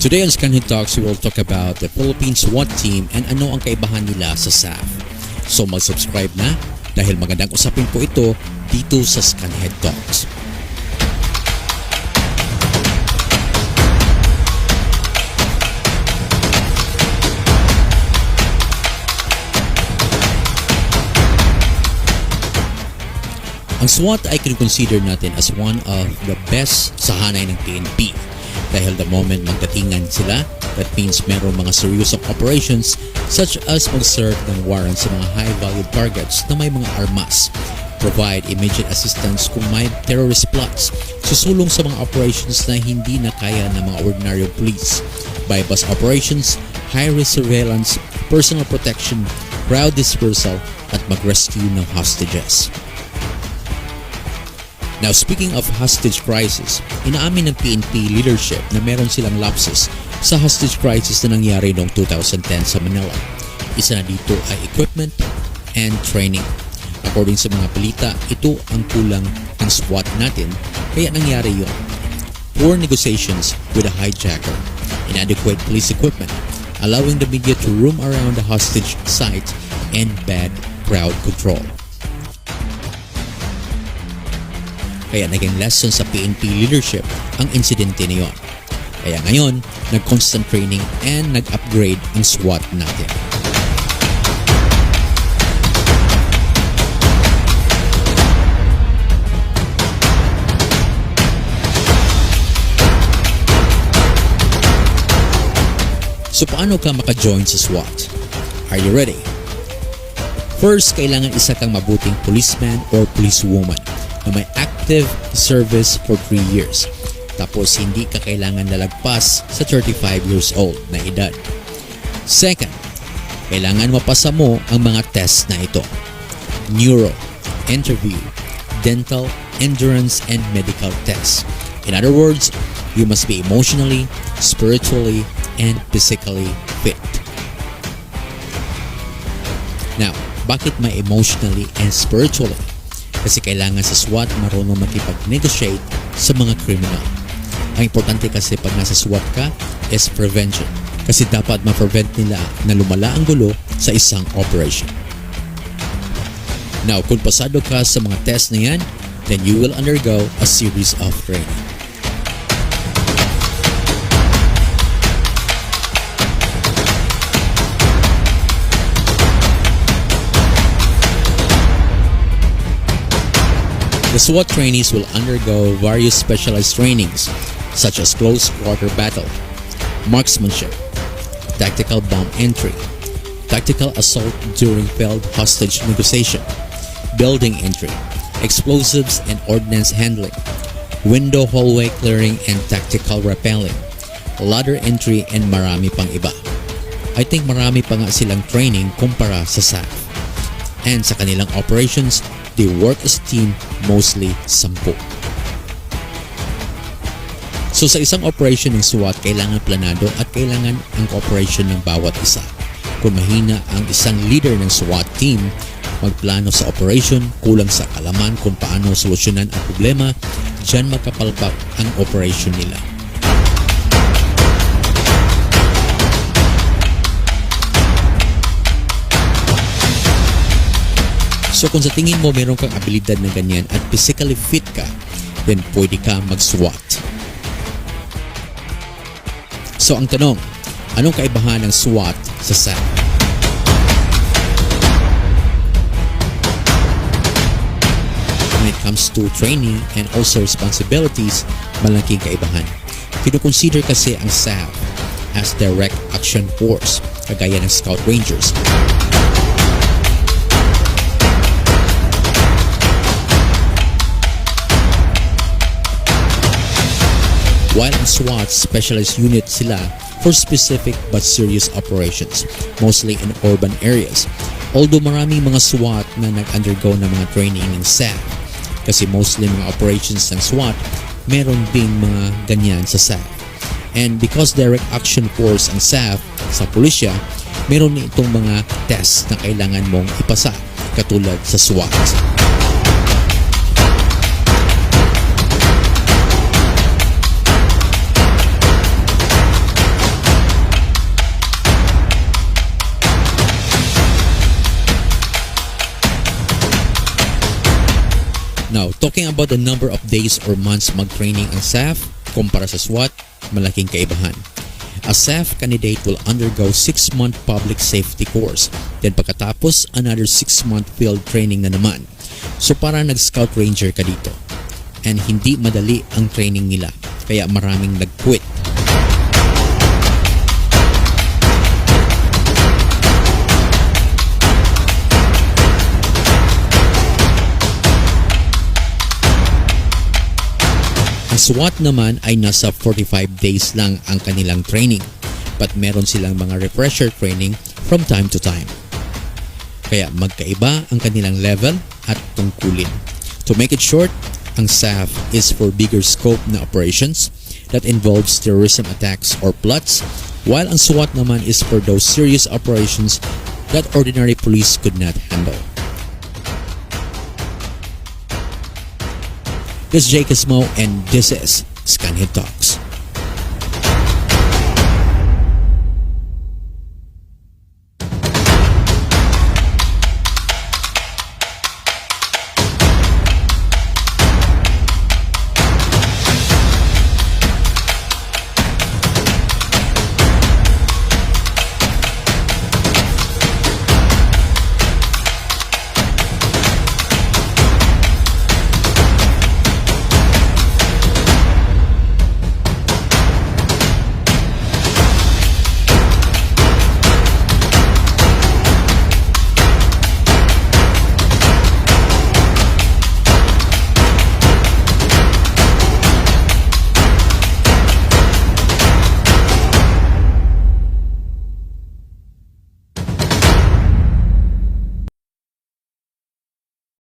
Today on Scanhead Talks, we will talk about the Philippine SWAT team and ano ang kaibahan nila sa SAF. So mag-subscribe na dahil magandang usapin po ito dito sa Scanhead Talks. Ang SWAT ay kinoconsider natin as one of the best sa hanay ng PNP. Dahil the moment magdatingan sila, that means merong mga seryosong operations such as mag-serve ng warrant sa mga high-value targets na may mga armas, provide immediate assistance kung may terrorist plots, susulong sa mga operations na hindi na kaya ng mga ordinaryong police, bypass operations, high-risk surveillance, personal protection, crowd dispersal, at mag-rescue ng hostages. Now, speaking of hostage crisis, inaamin ng PNP leadership na meron silang lapses sa hostage crisis na nangyari noong 2010 sa Manila. Isa na dito ay equipment and training. According sa mga balita, ito ang kulang ng SWAT natin, kaya nangyari yun. Poor negotiations with a hijacker, inadequate police equipment, allowing the media to roam around the hostage site, and bad crowd control. Kaya naging lesson sa PNP leadership ang insidente na yun. Kaya ngayon, nag-constant training and nag-upgrade ang SWAT natin. So paano ka maka-join sa SWAT? Are you ready? First, kailangan isa kang mabuting policeman or policewoman na may active service for 3 years. Tapos hindi ka kailangan lalagpas sa 35 years old na edad. Second, kailangan mapasa mo ang mga test na ito: neuro, interview, dental, endurance, and medical tests. In other words, you must be emotionally, spiritually, and physically fit. Now, bakit may emotionally and spiritually? Kasi kailangan sa SWAT marunong makipag-negotiate sa mga criminal. Ang importante kasi pag nasa SWAT ka is prevention. Kasi dapat ma-prevent nila na lumala ang gulo sa isang operation. Now, kung pasado ka sa mga test na yan, then you will undergo a series of training. The SWAT trainees will undergo various specialized trainings such as close quarter battle, marksmanship, tactical bomb entry, tactical assault during failed hostage negotiation, building entry, explosives and ordnance handling, window hallway clearing and tactical rappelling, ladder entry, and marami pang iba. I think marami pa nga silang training kumpara sa SAF. And sa kanilang operations, they work as a team, mostly 10. So sa isang operation ng SWAT, kailangan planado at kailangan ang cooperation ng bawat isa. Kung mahina ang isang leader ng SWAT team, magplano sa operation, kulang sa kalaman kung paano solusyonan ang problema, dyan magkapalpak ang operation nila. So kung sa tingin mo meron kang abilidad na ganyan at physically fit ka, then pwede ka mag-SWAT. So ang tanong, anong kaibahan ng SWAT sa SAF? When it comes to training and also responsibilities, malaking kaibahan. Kino-consider kasi ang SAF as direct action force, kagaya ng Scout Rangers. While ang SWAT, specialized unit sila for specific but serious operations, mostly in urban areas. Although maraming mga SWAT na nag-undergo ng mga training ng SAF, kasi mostly mga operations ng SWAT, meron ding mga ganyan sa SAF. And because direct action force ang SAF sa pulisya, meron itong mga test na kailangan mong ipasa, katulad sa SWAT. Now, talking about the number of days or months mag-training ang SAF kumpara sa SWAT, malaking kaibahan. A SAF candidate will undergo 6-month public safety course. Then pagkatapos, another 6-month field training na naman. So parang nag-scout ranger ka dito. And hindi madali ang training nila, kaya maraming nag-quit. Ang SWAT naman ay nasa 45 days lang ang kanilang training, but meron silang mga refresher training from time to time. Kaya magkaiba ang kanilang level at tungkulin. To make it short, ang SAF is for bigger scope na operations that involves terrorism attacks or plots, while ang SWAT naman is for those serious operations that ordinary police could not handle. This is Jake Ismo and this is Scanhead Talks.